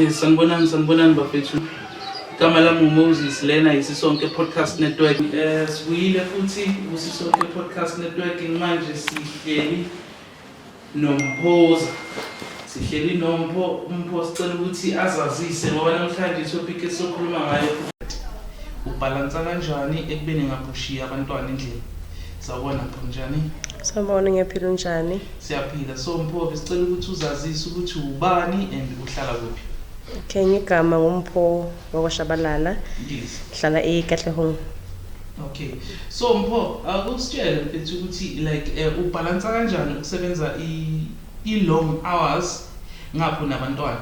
Sanibonani bafethu. Igama lami uMoses lena iSisonke Podcast Network. Sibuyile futhi uSisonke Podcast Network manje sihleli noMphoza. Sihleli noMpho sicela ukuthi azazise ngoba namhlanje itopic esizokhuluma ngayo ubalansa kanjani ekubeni ngapushiya abantwana endlini. Sawubona njani? Sawubona ngiyaphila njani? Siyaphila. So Mpho sicela ukuthi uzazise ukuthi ubani and uhlala kuphi. Okay, ngigama nguMpho waKwaShabalala. Yes. Hlala eKatlehong. Okay. So Mpho, akusitshela mfethu ukuthi like ubalansa kanjani ukusebenza long hours ngapho nabantwana?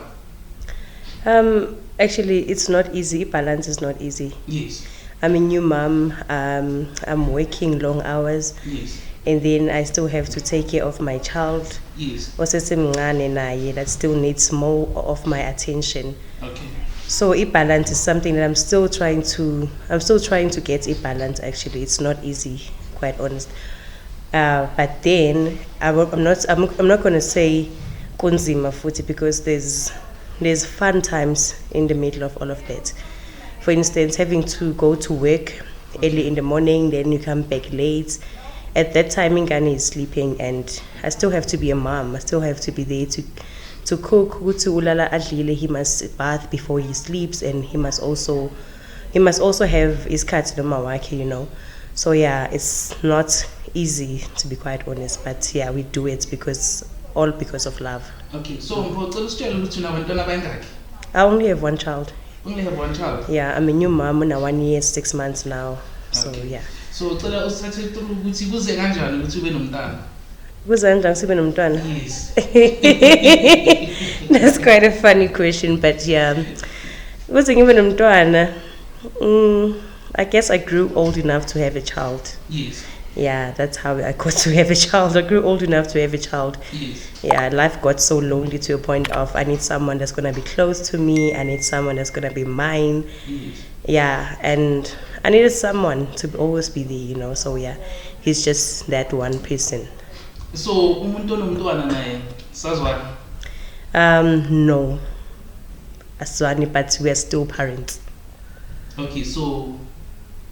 Actually it's not easy. Balance is not easy. Yes. I'm a new mom. I'm working long hours. Yes. And then I still have to take care of my child. Yes. Osesemncane naye that still needs more of my attention. Okay. So balance is something that I'm still trying to get a balance. Actually, it's not easy, quite honest. But then I'm not gonna say kunzima futhi because there's fun times in the middle of all of that. For instance, having to go to work early in the morning, then you come back late. At that time, Ingane is sleeping, and I still have to be a mom. I still have to be there to cook. Ukuthi ulala adlile, he must bath before he sleeps, and he must also have his cat noma wakhe, you know. So yeah, it's not easy to be quite honest, but yeah, we do it because of love. Okay, so Mpho cela usitshele ukuthi unabantwana abangaki? I only have one child. Only have one child? Yeah, I'm a new mom now, 1 year, 6 months now. So Okay. yeah. So cela usithathe through ukuthi kuze kanjani ukuthi ube nomntana? Kuze kanjani sibe nomntwana? Yes. That's quite a funny question, but yeah. Kuze ngibe nomntwana, I guess I grew old enough to have a child. Yes. Yeah, that's how I got to have a child. I grew old enough to have a child. Yes. Yeah, life got so lonely to a point of I need someone that's gonna be close to me. I need someone that's gonna be mine. Yes. Yeah, and I needed someone to always be there, you know. So yeah, he's just that one person. So umuntu onomntwana naye sazwana? No, Aswani, but we are still parents. Okay, so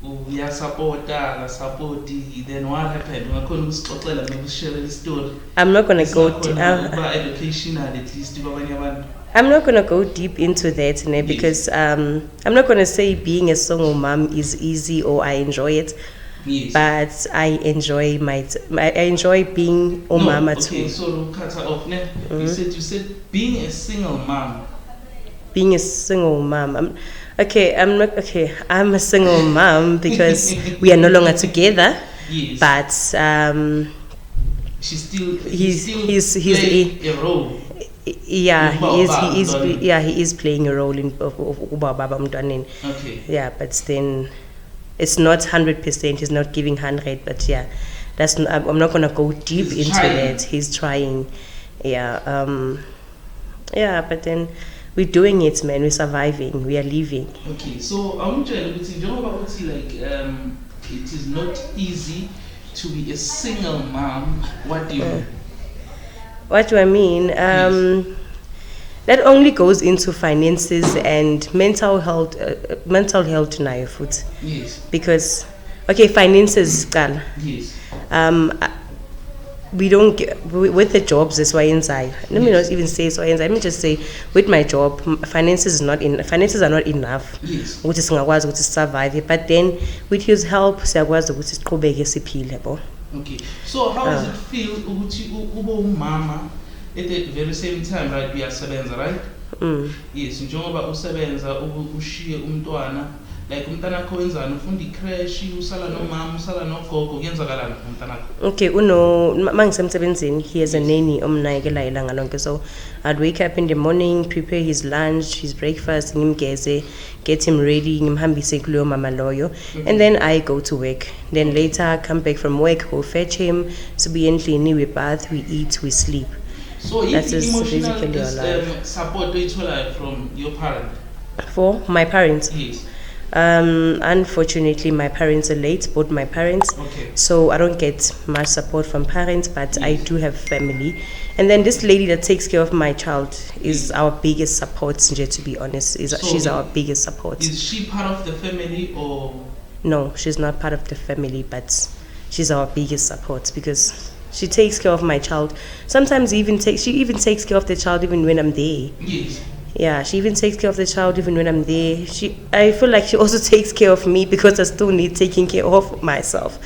uyasupporta la support, then what happened? Ungakhona ukusixoxela nokusishare the story? I'm not gonna go. Educational at least babanye abantu. I'm not gonna go deep into that, ne, because I'm not gonna say being a single mom is easy or I enjoy it. Yes. But I enjoy I enjoy being a mama too. Okay, so cut her off. You said being a single mom. Being a single mom. I'm a single mom because we are no longer together. Yes. But he's playing a role. Yeah, he is playing a role in Baba Mtwanen. Okay. Yeah, but then it's not 100%. He's not giving 100, but yeah, I'm not gonna go deep into that. He's trying. Yeah. Yeah, but then we're doing it, man. We're surviving. We are living. Okay, so I want to tell you, like, it is not easy to be a single mom. What do you mean? What do I mean? That only goes into finances and mental health in our foot. Yes. Because, okay, finances, Gal. Yes. We don't get, with the jobs, that's why inside. Let me not even say so inside. Let me just say, with my job, finances are not enough. Yes. Which is ngakwazi ukuthi survive. But then with his help, siyakwazi ukuthi siqhubeke siphile bo. Okay. So how does it feel ukuthi ube mama at the very same time, right? We are sebenza, right? Yes. Njengoba usebenza ushiye umntwana, like umntana wakho wenzani, ufunda icrash, usala nomama, usala nogogo, kuyenzakalani umntana wakho? Okay, mangisemsebenzini, he has a nanny omnakekelayo ilanga lonke. So I'd wake up in the morning, prepare his lunch, his breakfast, ngimgeze, get him ready, ngimhambise kuleyo mama loyo, and then I go to work. Then later I come back from work, go fetch him, sibuye endlini, we bath, we eat, we sleep. So that is emotional basically our life. Support do you from your parents? For my parents? Yes. Unfortunately, my parents are late, both my parents. Okay. So I don't get much support from parents, but I Yes. do have family. And then this lady that takes care of my child is Yes. our biggest support, Nje, to be honest. She's So, our biggest support. Is she part of the family or? No, she's not part of the family, but she's our biggest support because she takes care of my child. Sometimes she even takes care of the child even when I'm there. Yes. Yeah, she even takes care of the child even when I'm there. I feel like she also takes care of me because I still need taking care of myself.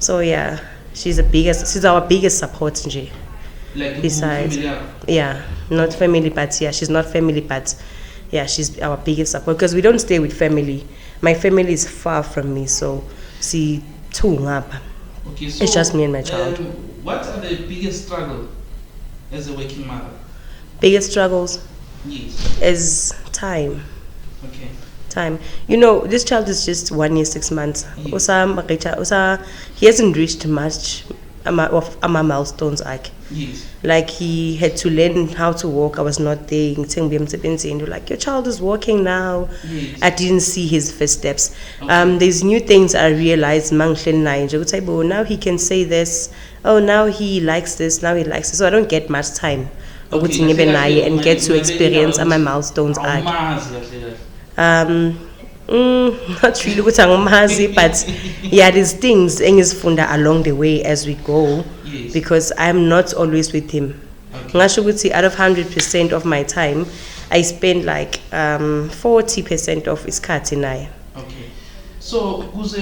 So yeah, she's our biggest support, Nje. Like Besides, family up. yeah, not family, but yeah, she's not family, but yeah, she's our biggest support because we don't stay with family. My family is far from me, so see, two ngapha. Okay, so It's just me and my child. What are the biggest struggle as a working mother? Biggest struggles Yes. is time. Okay. Time. You know, this child is just 1 year, 6 months. Yes. He hasn't reached much of my milestones. Yes. Like he had to learn how to walk. I was not there. And you're like, your child is walking now. Yes. I didn't see his first steps. Okay. There's new things I realized. Now he can say this. Oh, now he likes this. Now he likes this. So I don't get much time. Okay, Ukuthi ngibe naye and get to maybe experience now my it's milestones. awumazi kahle Not really ukuthi angimazi, but yeah, there's things engizifunda along the way as we go, Yes. because I'm not always with him. Okay. Ngasho ukuthi out of 100% of my time, I spend like 40% of isikhathi naye. Okay. So kuze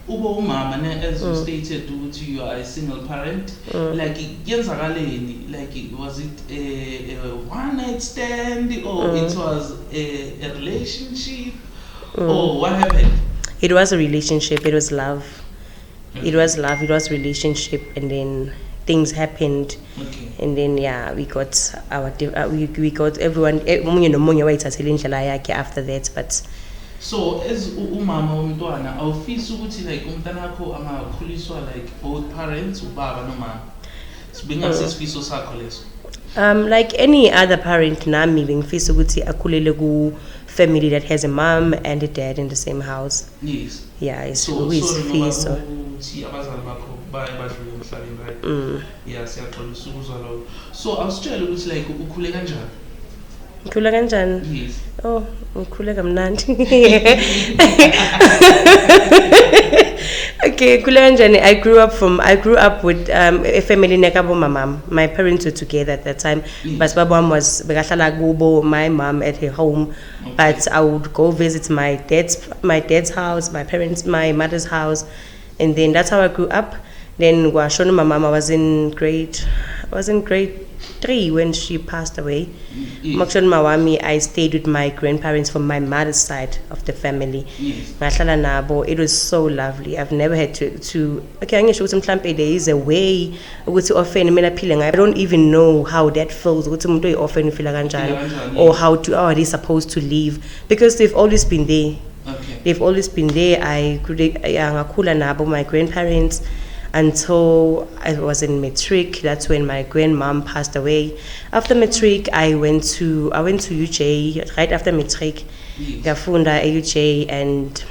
ube umama as you stated ukuthi you are a single parent, like yenzakaleni, like was it a one night stand or it was a relationship or what happened? It was a relationship. It was love. Okay. It was love. It was relationship, and then things happened. Okay. And then yeah, we got we got everyone omunye nomunye wayithathela indlela yakhe after that, but So as umama womntwana awufisi ukuthi like umntwana wakho angakhuliswa like both parents, ubaba nomama. Sibingasisifiso sakho leso. like any other parent, nami bengifisa ukuthi akhulele ku family that has a mom and a dad in the same house. Yes. Yeah, it's So fiso. ukuthi abazali bakho badlule emhlabeni, right? Yeah, siyaxolisa ukuzwa lokho. So awusitshela ukuthi like ukhule kanjani? Ngikhula kanjani? Yes. Oh, ngikhule kamnandi. Okay, ngikhule kanjani? I grew up with a family nekabo mama. My parents were together at that time. But baba wami was bekahlala kubo, my mom at her home. Okay. But I would go visit my dad's house, my mother's house, and then that's how I grew up. Then Shona, my mama was in grade 3 when she passed away. Makshon Mawami, I stayed with my grandparents from my mother's side of the family. Yes. Ngahlala nabo. It was so lovely. I've never had to okay, angisho ukuthi mhlambe there is a way ukuthi often mina phile ngayo. I don't even know how that feels ukuthi umuntu often feel kanjani or how are they supposed to leave, because they've always been there. Okay. They've always been there. Ngakhula nabo, my grandparents, until I was in matric. That's when my grandmom passed away. After matric, I went to UJ. Right after matric, Yes. ngafunda at UJ, and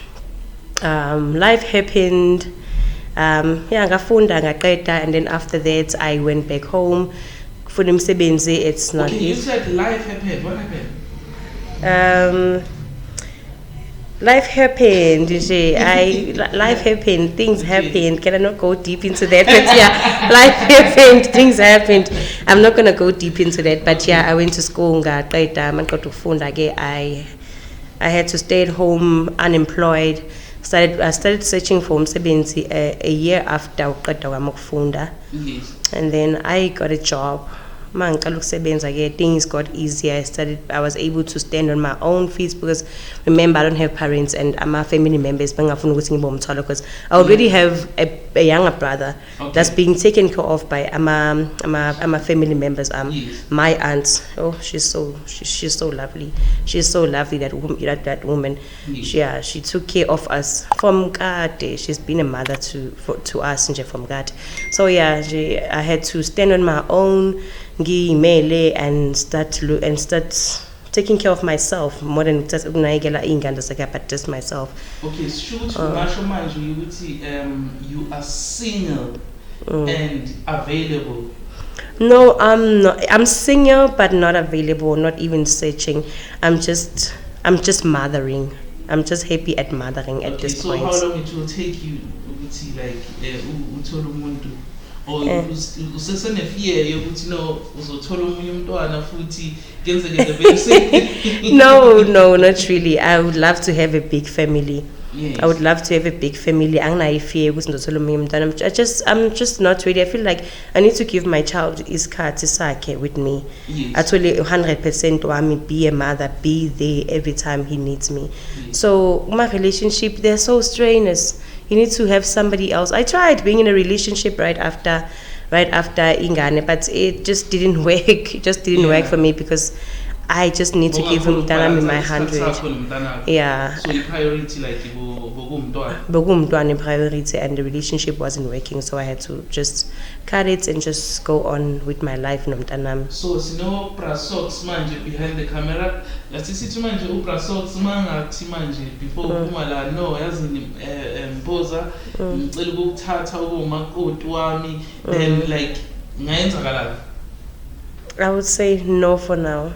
life happened. Ngafunda ngaqeda, and then after that I went back home. For umsebenzi, it's not Okay, you easy. said life happened. What happened? Life happened, life happened, things happened. Can I not go deep into that? But yeah, life happened, things happened. I'm not gonna go deep into that, but yeah, I went to school, I had to stay at home, unemployed. I started searching for umsebenzi a year after uqeda kwami ukufunda. Yes. And then I got a job. Things got easier. I was able to stand on my own feet, because remember, I don't have parents and my family members, because I already have a younger brother that's being taken care of by my family members. Yes. My aunt, she's so lovely. She's so lovely, that woman. Yes. She took care of us from God. She's been a mother to us from God. So yeah, I had to stand on my own, and start taking care of myself more than just ukunakekela iy'ngane zakhaya, but just myself. Okay, shoot, ungasho manje ukuthi you are single and available. No, I'm not. I'm single but not available, not even searching. I'm just mothering. I'm just happy at mothering at this point. So how long it will take you ukuthi like uthole umuntu or usesene fear yokuthi no uzothola umunye umntwana futhi kenzeke bese? No, not really. I would love to have a big family. Yes. I would love to have a big family. I'm just not ready. I feel like I need to give my child isikhathi sakhe with me. Yes. Actually, 100% wami, be a mother, be there every time he needs me. Yes. So my relationship, they're so strenuous. You need to have somebody else. I tried being in a relationship right after Ingane, but it just didn't work. It just didn't work for me because I just need to give him Mtanami my 100. Yeah. So your priority like Bogumdwane priority, and the relationship wasn't working, so I had to just cut it and just go on with my life nomntanami. So sino Prasox manje behind the camera. Lasithi manje uPrasox mangathi manje before uphuma la no yazi mpoza ngicela ukuthatha ukumakoti wami then like ngayenza kalala. I would say no for now.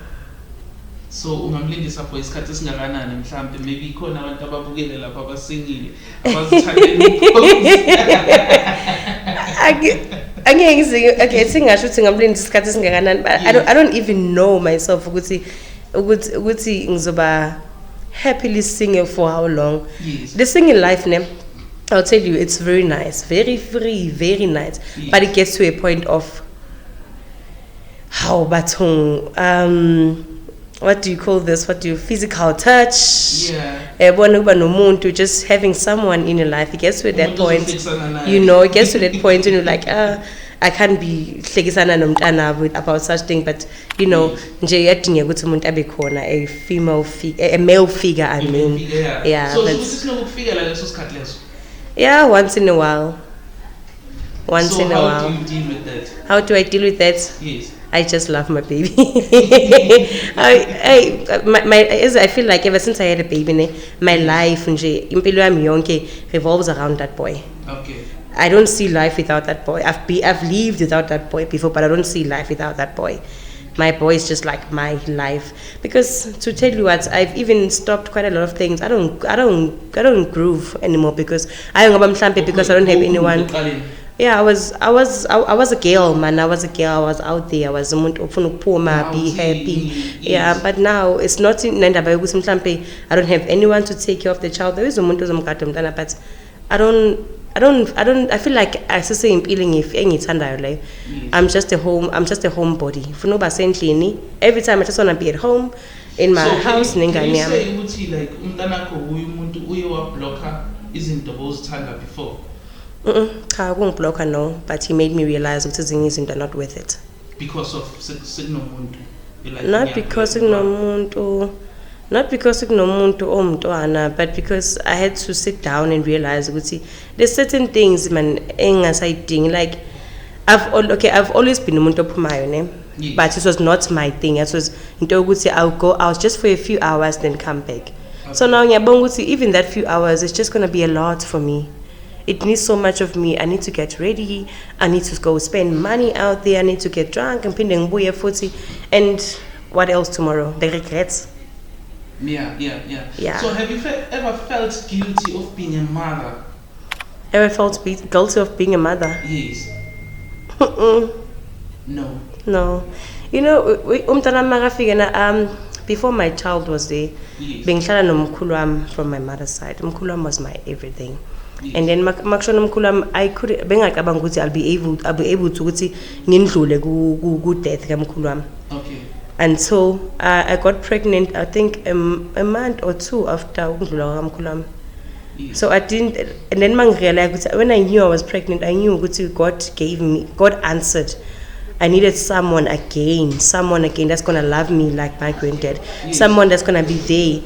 So ungamlindisa for isikhathi esingakanani mhlambe maybe ikhona abantu ababukele lapha abasingile abazithandela okay, singasho ukuthi ngamlindisa isikhathi esingakanani, but I don't even know myself ukuthi ngizoba happily single for how long. Yes. The single life name, I'll tell you, it's very nice, very free, very nice. Yes. But it gets to a point of how what do you call this? Physical touch? Yeah. Just having someone in your life. It gets to that point. It gets to that point and you're like, I can't be hlekisana nomntana about such thing, but nje yadinga ukuthi umuntu abe khona a female figure, a male figure, I mean. Yeah. So usikufika la leso sikhathi leso. Yeah, once in a while. How do you deal with that? How do I deal with that? Yes. I just love my baby. I feel like ever since I had a baby, my life impilo yami yonke revolves around that boy. Okay. I don't see life without that boy. I've lived without that boy before, but I don't see life without that boy. My boy is just like my life. Because to tell you what, I've even stopped quite a lot of things. I don't groove anymore because I don't have anyone. Yeah, I was a girl, man. I was out there. I was be happy. Yeah, but now it's not in I don't have anyone to take care of the child. There is but I feel like I say feeling if I'm just a homebody. Every time I just wanna be at home in my house. Can you say like umntanakho uyu blocker izinto bozithanda before? I won't block her, no, but he made me realize what is not worth it. Because of signomuntu. Not because signomuntu, but because I had to sit down and realize there's certain things man like I've always been umuntu ophumayo, yes. But it was not my thing. It was I'll go out just for a few hours then come back. Okay. So now even that few hours is just gonna be a lot for me. It needs so much of me. I need to get ready. I need to go spend money out there. I need to get drunk and and what else tomorrow? The regrets. Yeah. So have you ever felt guilty of being a mother? Ever felt guilty of being a mother? Yes. No. Before my child was there, yes. From my mother's side. Mkhulu was my everything. Yes. And then I could I'll be able to ngindlule death kamkhulu. Okay. And so I got pregnant I think a month or two after ukundlula kamkhulu. Yes. So I didn't, and then I realized when I knew I was pregnant, I knew God answered. I needed someone again that's gonna love me like my granddad. Yes. Someone that's gonna be there.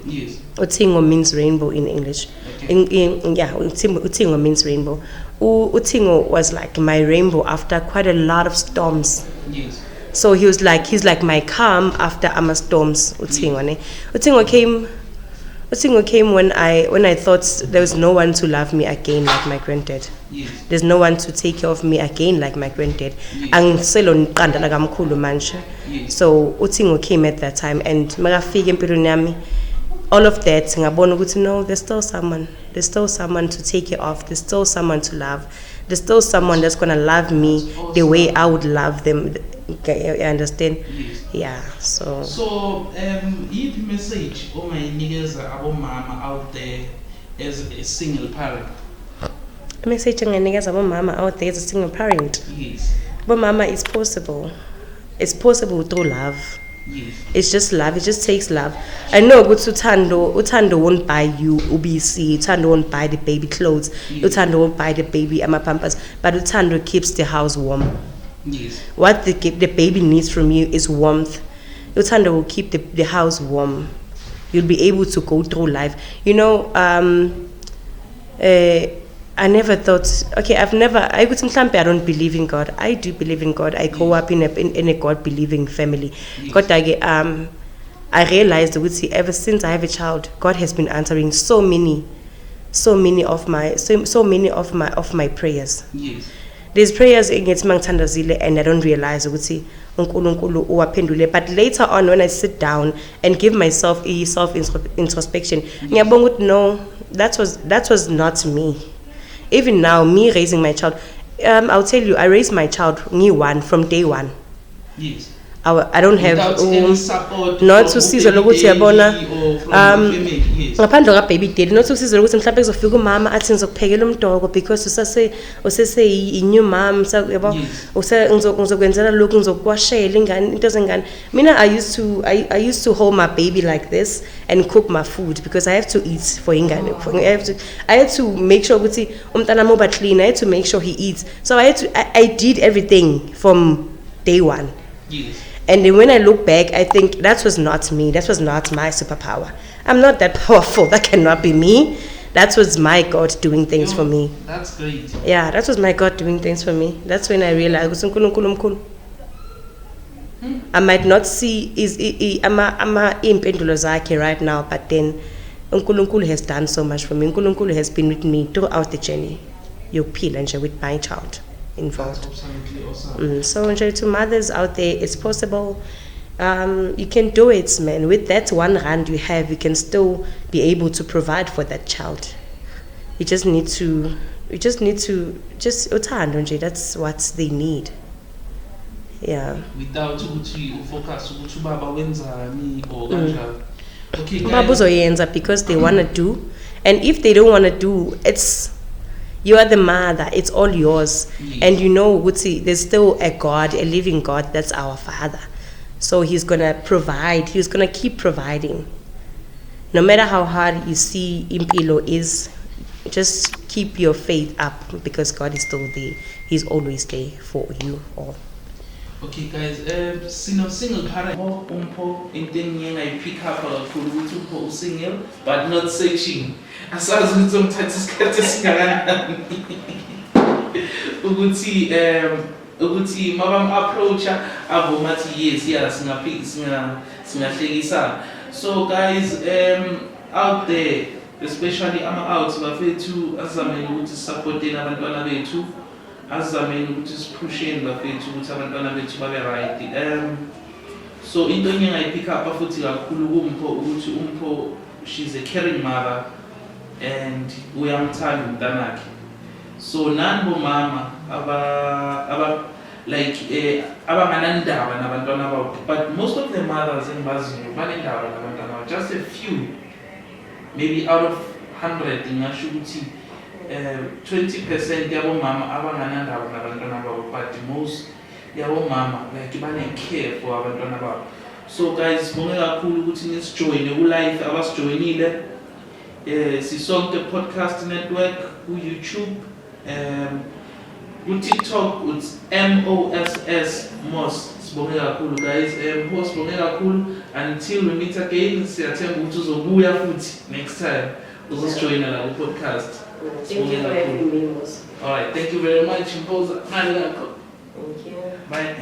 Yes. Utingo means rainbow in English. Okay. Utingo means rainbow. Utingo was like my rainbow after quite a lot of storms. Yes. So he's like my calm after ama storms. Utingo came when I thought there was no one to love me again like my granddad. Yes. There's no one to take care of me again like my granddad. Yes. Angiselo niqanda la kamkhulu manje. Yes. So Utingo came at that time, and makafika empilweni yami, all of that ngabona ukuthi no, there's still someone to take care of, there's still someone to love, there's still someone that's gonna love me the way I would love them. Okay, you understand? Yes. Yeah. So yiphi message ongayinikeza abomama out there as a single parent? a message enganikeza abomama out there as a single parent. Yes. Bomama, it's possible. It's possible through love. Yes. It's just love. It just takes love. I know ukuthi uthando won't buy you ubisi. Uthando won't buy the baby clothes. Yes. Uthando won't buy the baby pampers. But uthando keeps the house warm. Yes. What the baby needs from you is warmth. Uthando will keep the house warm. You'll be able to go through life. You know, I never thought, okay, I don't believe in God. I do believe in God. I grew up in a God-believing family. Yes. God, I realized that ever since I have a child, God has been answering so many of my prayers. Yes. There's prayers against Mangtandazile, and I don't realize uNkulunkulu uwaphendule. But later on, when I sit down and give myself a self-introspection, ngiyabonga ukuthi no, that was not me. Even now, me raising my child, I'll tell you, I raised my child from day one. Yes. I don't have any support not from usizo baby lokuthi daddy yabona or from the family. Yes. ngaphandle ka baby daddy, not usizo lokuthi mhlawumbe kuzofika umama athi ngizokuphekela umdoko because usase i-new mom yabo, ngizokwenzela lokhu, ngizokuwashela ingane into zengane. Mina I used to hold my baby like this and cook my food because I have to eat for ingane. I had to make sure ukuthi umntana mo ba clean. I had to make sure he eats. So I did everything from day one. Yes. And then when I look back, I think that was not me. That was not my superpower. I'm not that powerful. That cannot be me. That was my God doing things for me. That's great. Yeah, that was my God doing things for me. That's when I realized I might not see ama impendulo zakhe right now, but then uNkulunkulu has done so much for me. uNkulunkulu has been with me throughout the journey. Yokuphila nje with my child involved. That's absolutely awesome. So nje to mothers out there, it's possible. You can do it, man. With that R1 you have, you can still be able to provide for that child. You just need to uthando nje. That's what they need. Yeah. Without ukuthi ufocus ukuthi ubaba wenzani or kanjalo. Okay, Baba guys. uzoyenza because they want to do, and if they don't want to do, you are the mother, it's all yours. Yes. And you know, there's still a God, a living God, that's our Father. So He's going to provide, He's going to keep providing. No matter how hard you see impilo is, just keep your faith up because God is still there. He's always there for you all. Okay guys, single parent umpho into engiyengayipick up kakhulu ukuthi umpho single but not searching. Asazi ukuthi umthatha isikhathi esingakanani ukuthi mabam approacha avuma athi yes singahlekisa. So guys, out there, especially out bafethu, azameni ukuthi supporteni abantwana bethu, azameni ukuthi siphusheni bafethu ukuthi abantwana bethu babe right. So into engiyengayipick up futhi kakhulu kumpho ukuthi umpho, she's a caring mother and uyamthanda umntanakhe. So nani bomama abanganandaba nabantwana babo, but most of the mothers engibaziyo banendaba nabantwana babo. Just a few, maybe out of 100 ngingasho ukuthi 20% yabomama abanganandaba nabantwana babo, but most yabomama bane-care for abantwana babo. So guys, sibonge kakhulu ukuthi nisijoyine ku-live abasijoyinile. Sisonke Podcast Network ku-YouTube, ku-TikTok it's MOSS Moss. Sibonge kakhulu guys, sibonge kakhulu. Until we meet again, siyathemba ukuthi uzobuya futhi next time uzosijoyina la ku-podcast. Thank you for having me, Moss. Alright, thank you very much. Thank you. Bye.